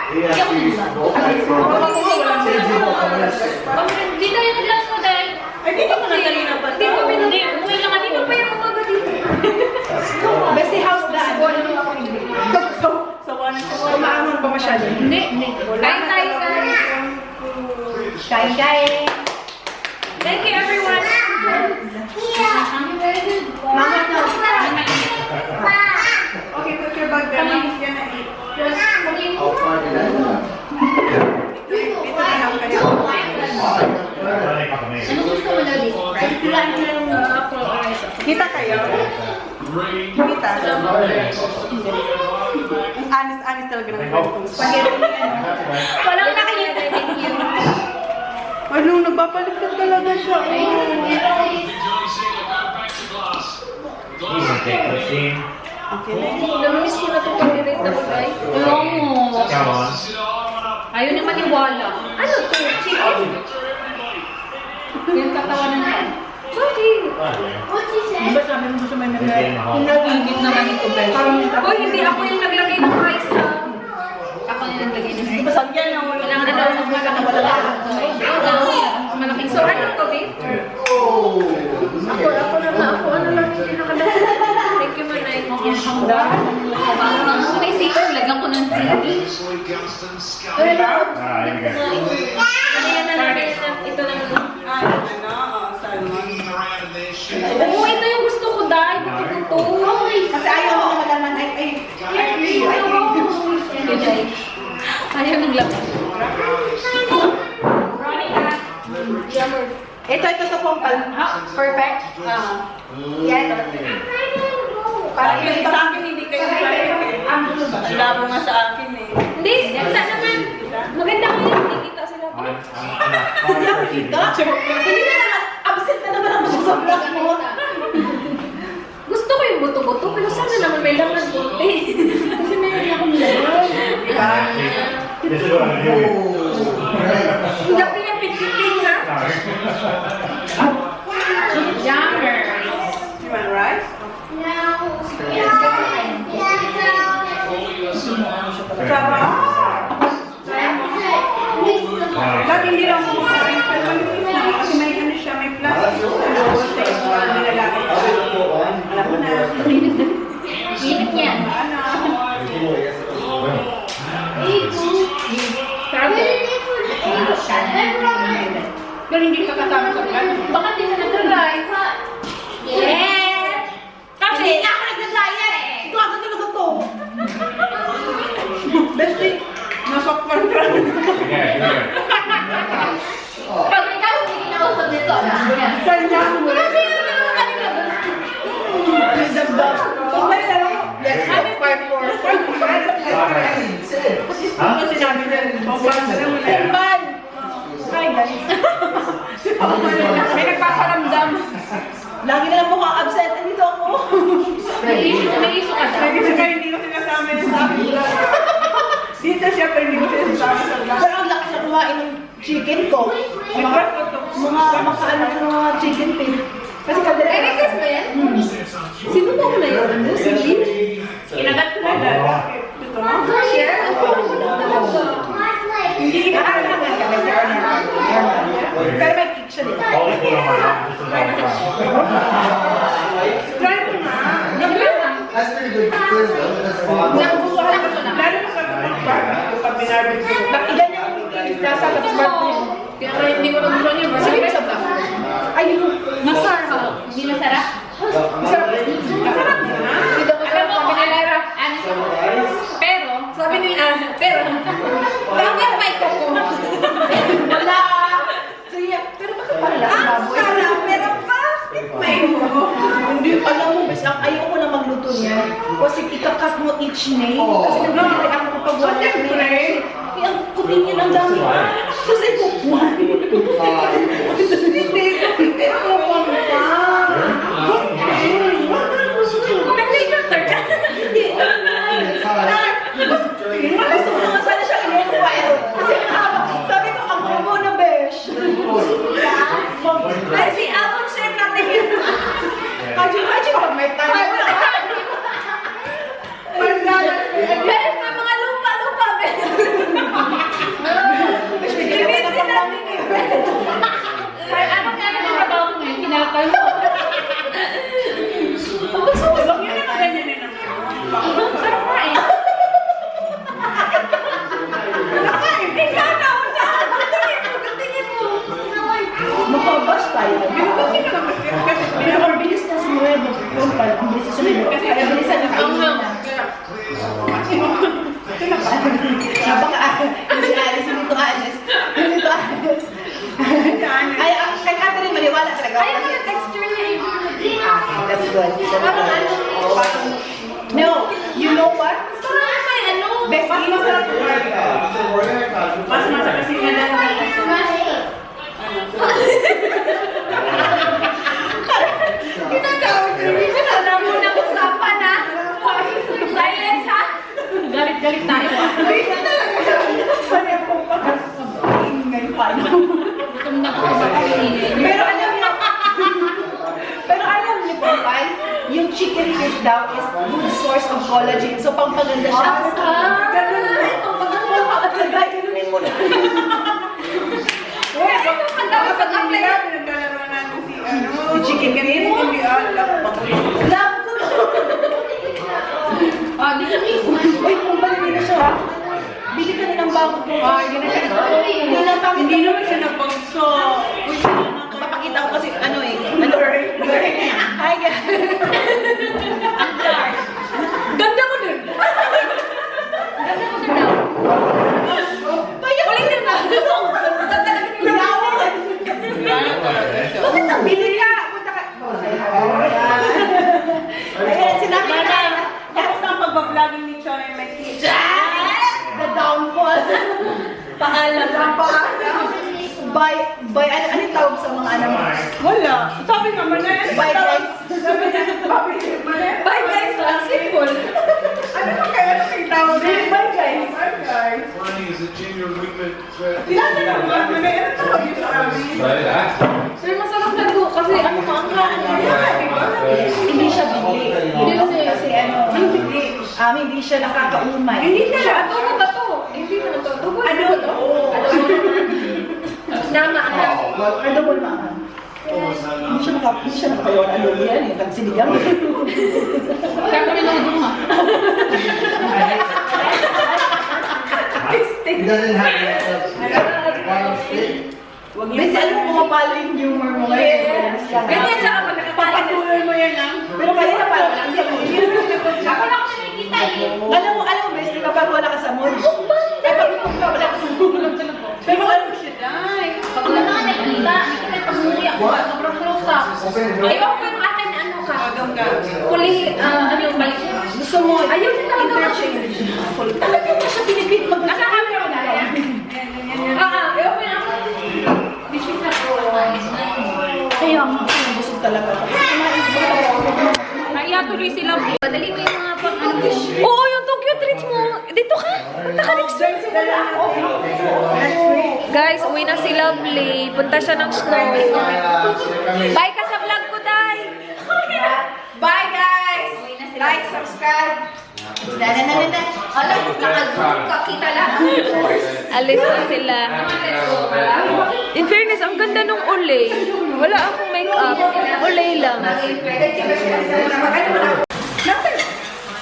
Hindi tayo nag-lunch mo dahil. Ay, dito mo na kanina pa. Hindi mo binuli. Umuwi lang kanina pa yung umaga dito. Besti house dad. Umaamon ba masyado? Hindi. Kain tayo guys. Kain. Thank you everyone. Mama na. Okay, put your bag there. Mama's gonna eat. Ano gusto mo na dito? Kita kayo? Kita? Honest talaga ng spaghetti. Walang nakikita. Thank you. Ano, nagpapaligtad talaga siya. Okay na. Namiss ko na ito pag-direct ako guys. Ayaw mo. Ayaw niya maniwala. Ano to? Chicken? Yung katawanan ka. Bakit? Di ba sabi mo gusto may nagay? Hinagigit naman ito guys. Hoy, hindi ako yung naglagay ng rice ha. Ako yung naglagay ng rice. Pasagyan na wala. Kailangan na daw mas magkakawala. Malaking. So ano to babe? Ako ano lang hindi nakalagay. Thank you manay. May sipon, lagyan ko ng sili. Wala. Ano yan na lang, ito lang. Oo, ito yung gusto ko dahil. Ito. Kasi ayaw mo naman naman ay. Ayaw ng lakas. Ito sa pompal. Perfect. Yan. Parang yung sa akin hindi kayo ang labo nga sa akin eh. Hindi, wala naman. Maganda ko yun, hindi kita sila. Hindi ako kita. Hindi na naman. Absent na naman ako sa vlog mo. Gusto ko yung buto-buto, pero sana naman may laman konti. Kasi meron akong laman. Diba? Hindi ako yung pitik-pitik ha. Yummer. You want rice? Sarap. Bakit hindi lang mo makain? Kasi may ano siya, may plastic. Nilalagay. Alam mo na. Init yan. Ano? Pero hindi ka kasama sa plan. Baka di na nag-try. Yes! Kasi hindi ako nagdadaya eh. Ito ako talaga to. Bestie, nasakpan ka. Pag ikaw hindi kinausap nito, Kanya mo. Kumbay na lang. Yes, 5-4. Kasi sinabi niya, bawal na lang muna. Kumbay! Hi guys. May nagpaparamdam. Lagi na lang po ka-absent. Nandito ako. may issue ka daw. Kasi kayo hindi ko sinasama sa akin. Dito siya, pero hindi ko sinasama sa vlog. Pero ang lakas na kumain ng chicken ko. Mga mga chicken pin. Kasi kadala. Ay, request ba yan? Sino ba na yun? Ano? Si Lynn? Kinagat ko na. Ito mo? Share? Hindi ka kakagat kami sa pero may kick siya dito. Try mo na. That's pretty good. Nakukuha ko na. Lalo na sa pagpapag. Kapag binarbid ko. Nakigan niya yung nasa kapag Kaya hindi ko nagustuhan niya. sige na sa vlog. Ayun. Masarap. Hindi masarap? Masarap. Masarap na. Dito ko sabi ni Lara. Pero, sabi ni pero, bakit may koko? Wala. Sige. Pero bakit pala? Ang sarap. Pero bakit may hindi. Alam mo, bes, ayoko na magluto niya. Kasi ikakat mo each name. Kasi nagbibigay ako kapag wala name. Ang kutin niya ng dami. Kasi kukuhan. Hindi. Pero kukuhan pa. Nag-cutter ka. Hindi. Gusto ko naman sana siya kinukuha. Kasi sabi ko, ang bobo na besh. Ay, si Amon share natin yun. Imagine pag may time. Meron na mga lupa-lupa. Kumpal, ang bilis susunod. Kasi kaya bilisan na kainin na. Napaka si Alice, hindi to Alice. Hindi to Alice. Ay, ang kay Catherine, maniwala talaga. Ayaw ko na texture niya eh. That's good. Parang ano? No, you know what? Parang may ano? Best Mas masarap yung Marika. Mas masarap kasi nga lang. Ginagawin ko rin. Wala mo na usapan ha. Silence ha. Galit-galit tayo. Sorry ako pa. Ingay pa. Gutom na ko sa kainin. Pero alam niyo po, Pai, yung chicken feet daw is good source of collagen. So, pampaganda siya. Ganun. Pampaganda. Ganunin mo na. Uy, ang dami pag-apply. Naglalaro natin si Si chicken feet? Hindi alam. Love ko to. Ah, di ka mismo. Uy, kung balik na siya, ha? Bili ka na ng bago po. Hindi naman siya nagbagso. Uy, Papakita ko kasi ano eh. Hi guys. Ganda mo dun. Ganda mo dun daw. Ulit na. Ganda talaga nila. Bakit nabili ka? Punta ka. Ayan, sinabi ka. tapos ang pagbabloging ni Chon ay may kids. The downfall. Paalam. By, ano yung tawag sa mga anak mo? Wala. Sabi naman na yan. Bye, guys. Sabi na, sabi naman na. Bye guys. Ang simple. Ano ba kaya nakita mo din? Bye, guys. Bye, guys. Running is a genuine movement. Tinatanong mo na yan. Ano tawag yun sa amin? Sir, masarap na to. Kasi ano ka, ang kaan Hindi siya bigli. Hindi kasi. Kasi ano, hindi siya nakakaumay. Hindi na. Adobo ba to? Hindi mo na to. Adobo. Adobo. Adobo. Nama ang Ano mo naman? Hindi siya nakayon. Ano yan eh? Tagsinigang. Kaya kami nung ha. He doesn't have one stick. Kasi alam mo, pumapalo yung humor mo ngayon. Ganyan siya kapag Papatuloy mo yan ah. Pero kaya na pala lang sa mood. Ako lang kasi nakikita eh. Alam mo, Bestie, kapag wala ka sa mood. Ay, pag wala ka sa mood. Pero ano siya, Day? Pag wala ka nakikita, hindi ka pagmuli ako. Sobrang close up. Ayaw ko yung akin ano ka. Kuli, ano yung balik. Gusto mo, Ayaw niya talaga interchange. Talaga na siya pinipit mag- Nasa kami ako na yan. Ayaw ko yung ako. Bisip na po. Kaya nga, busog talaga. Kaya tuloy sila. Padali mo yung mga pang ano. Oo, yung Tokyo treats mo. Dito ka. Punta ka next week. Guys, uwi na si Lovely. Punta siya ng snow. Bye ka sa vlog ko, Day. Bye, guys! Like, subscribe. Alam, nakazoom ka. Kita lang. Alis na sila. In fairness, ang ganda nung ulay. Wala akong make-up. Ulay lang.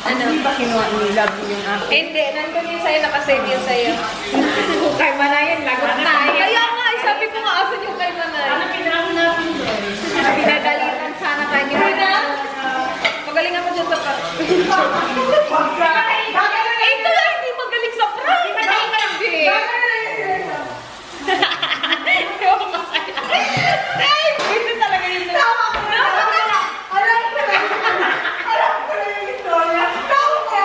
Ano? Hindi ba kinuha ni Love yung akin? Hindi, nandun yung sa'yo, nakasave yung sa'yo. Kay Manayan, lagot tayo. Kaya nga, sabi ko nga, asan yung kay Manay? Ano kailangan natin doon? Pinagalitan sana kayo ni Manay. Magaling ako dyan sa prank. Eh, ito lang, hindi magaling sa prank. Hindi. Ewan ko sa'yo. Ay, ito talaga yun. Alam ko na yung istorya. Tama ko.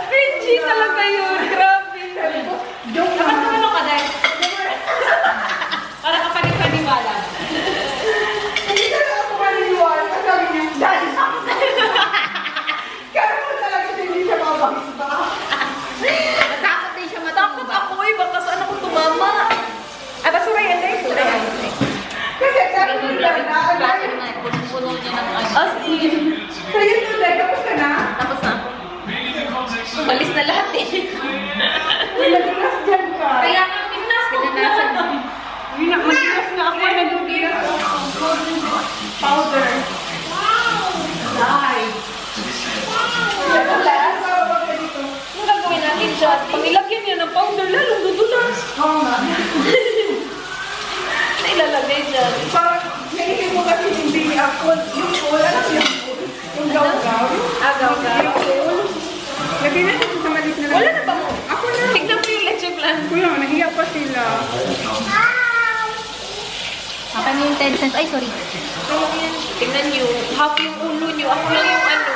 Cringy talaga yun. Grabe. Joke Dapat naman ano ka, Day? Para kapag-paniwala. Hindi ka na ako maniniwala. Sabi niya, Daddy, kaya mo talaga siya hindi siya makabagsa. Natakot din siya matakot ako eh. Baka saan ako tumama? Ay, basura yan, Day. Basura yan. Kasi sabi mo na, Puno niya ng ano. As in, sa'yo today, tapos ka na? Tapos na. Umalis na lahat eh. Naglas dyan ka. Kaya nga, pinas. Pinanasan mo. Matigas na ako, nadugilas ako. Powder. Nice. Ang gagawin natin dyan? Pag ilagyan niya ng powder, lalong dudulas. Oo nga. Na ilalagay dyan. Parang naisip mo kasi hindi ako, yung wala lang yung gawin. 10 cents. Ay, sorry. Tingnan nyo. Half yung ulo nyo. Ako lang yung ano.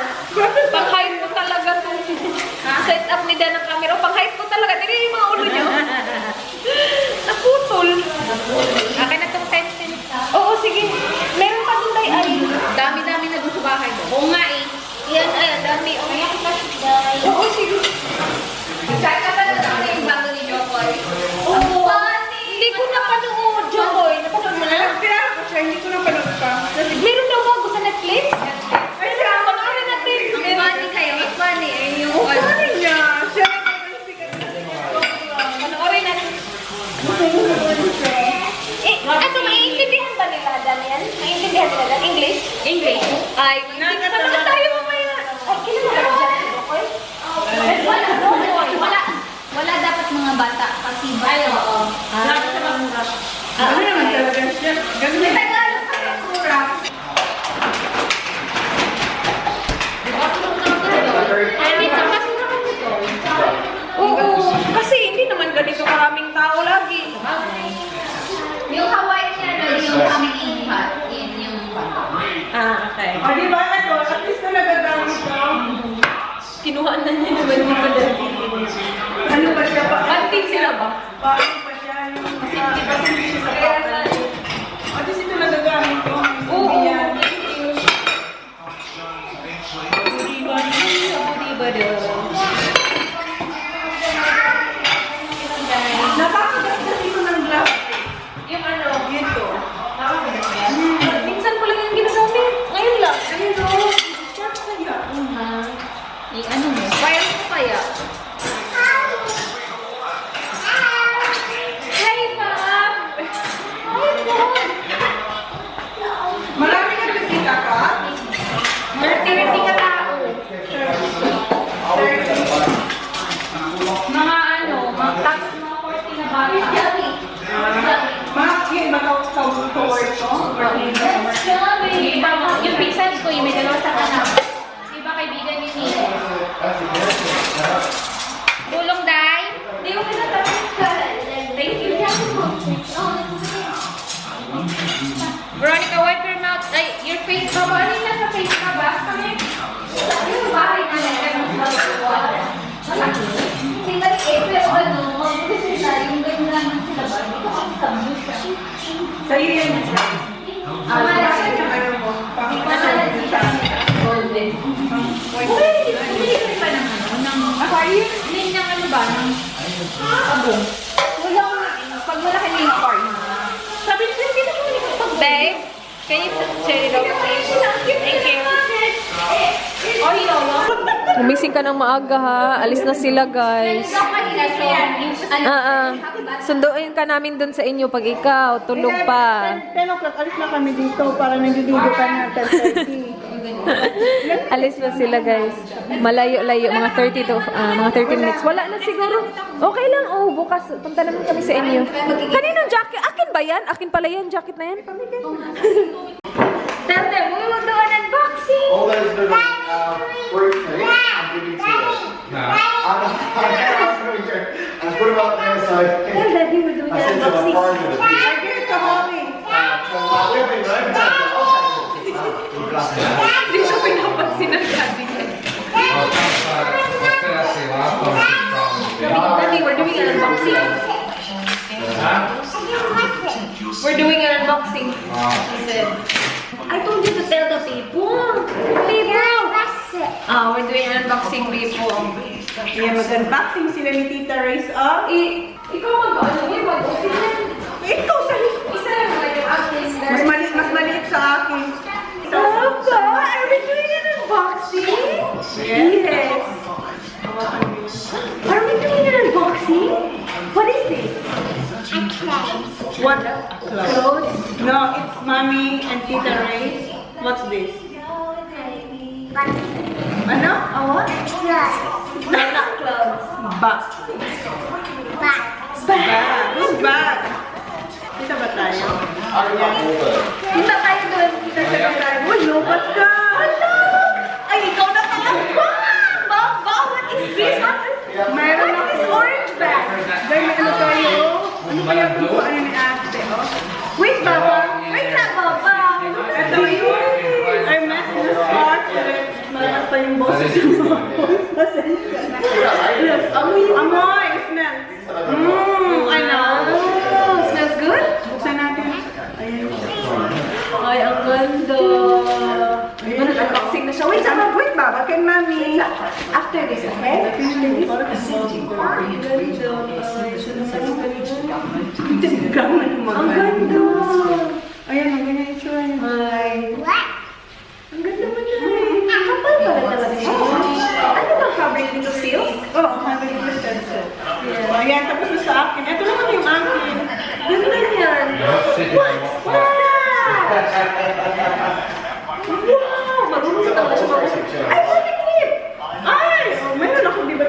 Pang-height ko talaga to. Set up ni Dan ng camera. Pang-height ko talaga. Tingnan yung mga ulo nyo. Naputol. Akin na tong 10 cents. Oo, sige. Meron pa doon tayo. Ay, dami-dami na doon sa bahay. Oo nga eh. Yan, ay, dami. Oo, sige. Kahit ka pa na yung bago ni Jokoy. Oo. Hindi ko napanood, Jokoy. Napanood mo na? Pinara ko siya, hindi ko na panood pa. Meron daw bago sa Netflix? Ay, sila, panoorin natin. Ang funny kayo. Mas funny. Yung Ano niya? Siya panoorin natin. Eh, ano, maiintindihan ba nila, Daniel? Maiintindihan nila, Dan? English? English. Ay, hindi pa naman tayo mamaya. Ay, kilala ka ba dyan, Jokoy? Wala dapat mga bata. Kasi ba? Ay, oo. Ano naman talaga siya? Ganun May Tagalog ka ng mura. Oo, kasi hindi naman ganito karaming tao lagi. Yung Hawaii niya, yung aming ihat. Yun yung Okay. O, di ba? Ito, at least na nagagamit ko. kinuha na niya naman yung madali. Ano ba siya pa? Anting sila ba? Paano pa siya? Kasi hindi pa siya sa papa. O, di ito nagagamit ko. Oo. Yan. Napakagastos ito ng glass. Yung ano, Ito. minsan ko lang yung ginagamit. Ngayon lang. Ayun o. Chat kaya. Ano mo? Kaya mo kaya? Hi, Mom! Hi, Mom! Marami ka bisita ka? 30 ka tao. Mga ano, tapos mga 40 na bata. Yun, makakawin ko work ko? Yung pinsan ko, yung may dalawa sa kanan. Iba kaibigan ni Nino. Tulong, Day? Hindi ko Thank you. Veronica, wipe your mouth. Ay, your face. Baba, ano yung nasa face ka ba? Kami. Yung bahay na Sila pero ano, kasi sila, yung ganyan naman sila ba? Dito kami sa music. Sa'yo yan na siya. Amalan siya. Ano mo? Amalan siya. Golden. Bumili ka rin ba ng ano? Ng aquarium? Hindi ng ano ba? Ng abong. Wala ko na. Pag malaki na yung aquarium. Sabi ko, hindi na bumili ka. Babe, can you share it over please? Thank you. Oh, hinolo? Gumising ka ng maaga ha. Alis na sila guys. Sunduin ka namin dun sa inyo pag ikaw. Tulog pa. 10 o'clock, alis na kami dito para nandidigo ka na 10:30. Alis na sila guys. Malayo-layo. Mga 30 to mga 30 minutes. Wala na siguro. Okay lang. Oh, bukas punta naman kami sa inyo. Kaninong jacket? Akin ba yan? Akin pala yan. Jacket na yan. Tante, mo yung magdawa ng unboxing. All those little fruit things, I'm giving to you. I put them up there so Daddy, we're doing I an said to my unboxing. partner, I give it to mommy. so my living room, I'll take it. Hindi siya pinapansin ng daddy niya. Daddy, we're doing an unboxing. We're doing an unboxing. He said, I told you to tell the people. People! We're doing an unboxing, people. Yeah, mag-unboxing sila ni Tita Ray's up. Ikaw mag-ano, yung mag-open. Ikaw sa Isa lang naman yung acting. mas maliit sa akin. Papa, are we doing an unboxing? Yes. Are we doing an unboxing? What is this? What? Clothes? No, it's mommy and Tita Ray's. What's this? Ano? What? No, not clothes. Bag. Bag. Who's bag? Isa ba tayo? Kita tayo doon. Kita tayo doon. Uy, lobat ka! Ay, ikaw na talaga! Mama, what is this? Mayroon What is this ako. orange bag? Dahil may ano tayo. Ano kaya kung ano ni ate, oh? Wait, Baba. Wait, Baba. pa yung boses mo. Amoy, smell. I know. Smells good? Buksan natin. Ayan. Ay, ang ganda. Di ba nag-unboxing na siya? Wait, sama, wait ba? Bakit mami? After this, okay? Ang ganda. Ayan, ang ganyan yung tsura niya. Ay. Ang ganda mo na. Kapal pala talaga siya. Ano bang fabric nito? Silk? Oh, 100% silk. Ayan, tapos na sa akin. Ito naman yung akin. Ganda yan. Wow! Marunong sa talaga siya marunong. Ay, bakit clip? Ay! Oh, mayroon ako, di ba?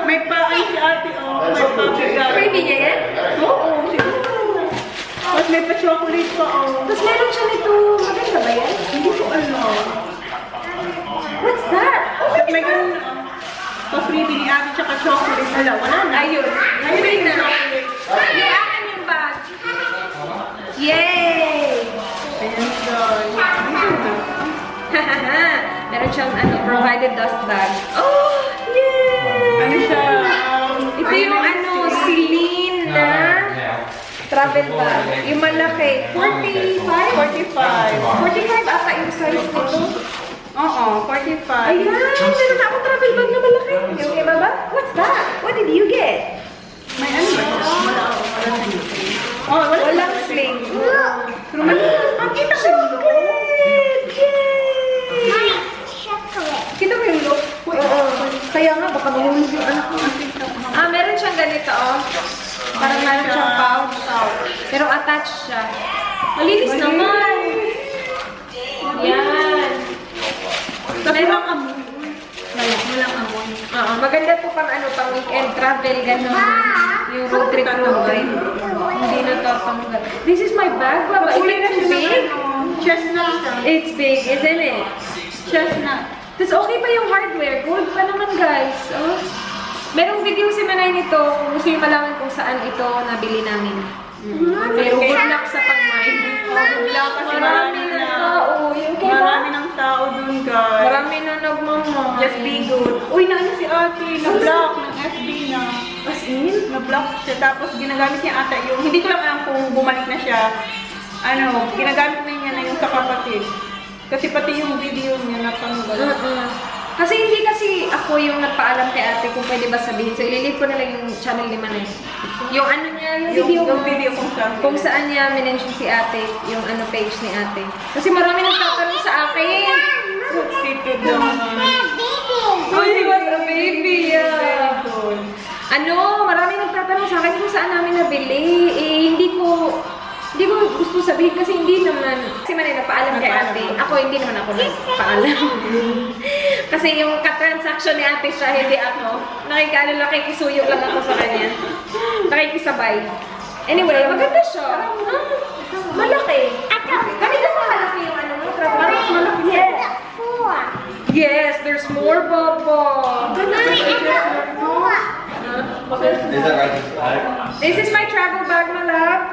May paay si ate, oh. May pa-bigay. Freebie niya yan? Oo, siguro. Tapos may pa-chocolate pa, oh. Tapos meron siya nito. Maganda ba yan? Hindi ko alam. What's that? Tapos may ganun, pa-freebie ni ate tsaka chocolate. Wala na. Ayun. Ayun na. Yung akin yung bag. Yay! Ayan, guys. Meron siyang provided dust bag. Oh! Yay! Ano siya? Ito yung Celine na travel bag. Yung malaki. 45? 45. 45 ata yung size nito. Oo, 45. Ayan! Meron na akong travel bag na malaki. Yung iba ba? What's that? What did you get? May ano ba? Oh, wala. Walang sling. Pero makita ko yung look. Yay! Kita mo yung look? Oo. Kaya nga, baka mahulog yung ano. Meron siyang ganito, oh. Parang meron siyang pouch. Pero attached siya. Malinis naman. Yan. Tapos lang amoy. Walang amoy. Oo, maganda po pang pang weekend travel, gano'n. Yung road trip ride. Hindi natapanggal. This is my bag, Baba. Is Kulay na it siya ng big? chestnut siya. It's big, isn't it? Chestnut. Tapos okay pa yung hardware. Gold pa naman, guys. Oh. Merong video si Manay nito kung gusto yung malaman kung saan ito nabili namin. Pero good luck sa pag-mine. Wala kasi Marami ng tao. Yung kaya Marami ng tao dun, guys. Marami na nagmamahal. Just be good. Uy, naano si ate, na-block ng FB na. As in? Na-block siya. Tapos ginagamit niya ata yung, hindi ko lang alam kung bumalik na siya. Ginagamit na niya na yung sa kapatid. Kasi pati yung video niya natanggal. Kasi hindi kasi ako yung nagpaalam kay ate kung pwede ba sabihin. So, ililip ko na lang yung channel ni Manay. Yung niya, yung video kung saan niya minention si ate, yung page ni ate. Kasi marami nagtatanong sa akin. Stupid naman. Oh, he was a baby, yeah. Marami nagtatanong sa akin kung saan namin nabili. Hindi ko gusto sabihin kasi hindi naman. Kasi Manay nagpaalam kay ate. Ako, hindi naman ako nagpaalam. Kasi yung ka-transaction ni ate siya, hindi ako. Nakikisuyo lang ako sa kanya. Nakikisabay. Anyway, maganda siya. Malaki. Ganito pa malaki yung Parang malaki. Yes. Yes, there's more, Papa. This is my travel bag, my love.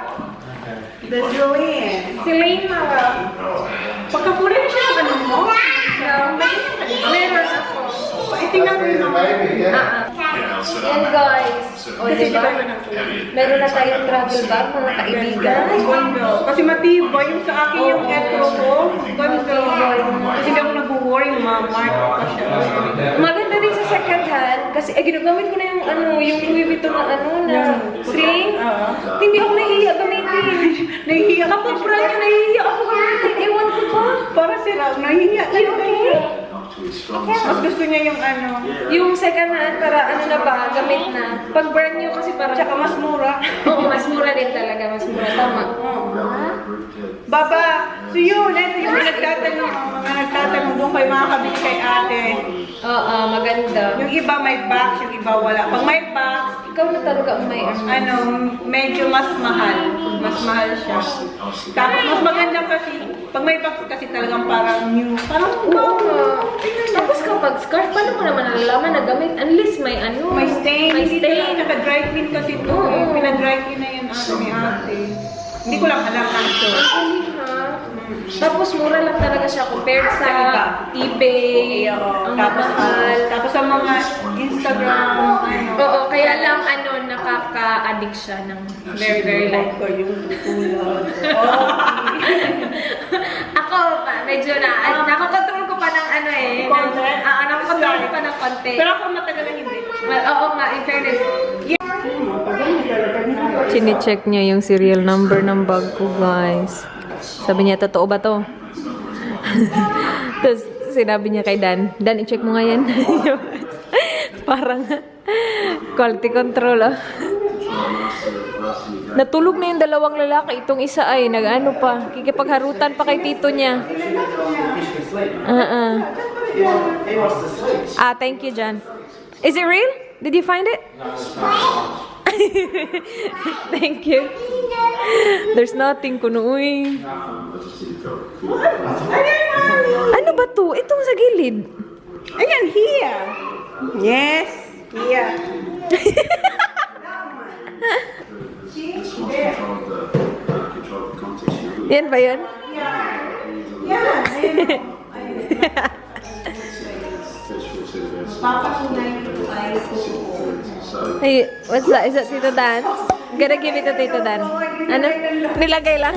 The Julian. Celine, my love. Pagkapuli na siya ng mo? Meron ako. Itingnan ko yung Yan guys. O, diba? Meron na tayong travel bag, mga kaibigan. Gondo. Kasi matibay yung sa akin yung etro ko. Gondo. Kasi hindi ako nag-worry, ma-mark pa siya. Maganda din sa second hand kasi ginagamit ko na yung yung Louis Vuitton na sling. Hindi ako nahihiya gamitin. Nahihiya ka Kapag brand new, nahihiya ako gamitin. Ewan ko pa. Para sila, nahihiya. Ay, okay. Mas gusto niya yung Yung second hand para na ba, gamit na. Pag brand new kasi parang... Tsaka mas mura. Oo, mas mura din talaga. Mas mura. Tama. Baba, so yun, ito yung mga nagtatanong doon kayo mga kabili kay ate. Oo, maganda. Yung iba may box, yung iba wala. Pag may box, Ikaw na talaga ang may medyo mas mahal. Mas mahal siya. Tapos mas maganda kasi, pag may box kasi talagang parang new. Parang Tapos kapag scarf, paano mo naman nalalaman na gamit? Unless may may stain. May stain. Tsaka dry clean kasi ito. Oo. Pinadry clean na yun ni ate. Hindi ko lang alam actually. Actually, ha? Tapos mura lang talaga siya compared sa eBay. Ang mahal. Tapos sa mga Instagram, Oo, kaya lang nakaka-addict siya ng very, very light. ko yung tulad. Ako, medyo nakakontrol ko pa ng Content? nakakontrol ko pa ng konti. Pero ako matagal na hindi. Oo nga, in fairness. Chine-check niya yung serial number ng bag ko, guys. Sabi niya, totoo ba to? Tapos, sinabi niya kay Dan, Dan, i-check mo nga yan. Parang quality control, ah. Natulog na yung dalawang lalaki. Itong isa ay nag-ano pa. Kikipagharutan pa kay tito niya. Thank you, Jan. Is it real? Did you find it? Thank you. There's nothing kuno, uy. Ano ba to? Itong sa gilid. Ayan, here. Yes, here. Yan ba yun? Hey, what's that? Is that Tito Dan? Gonna give it to Tito Dan. Ano? Nilagay lang?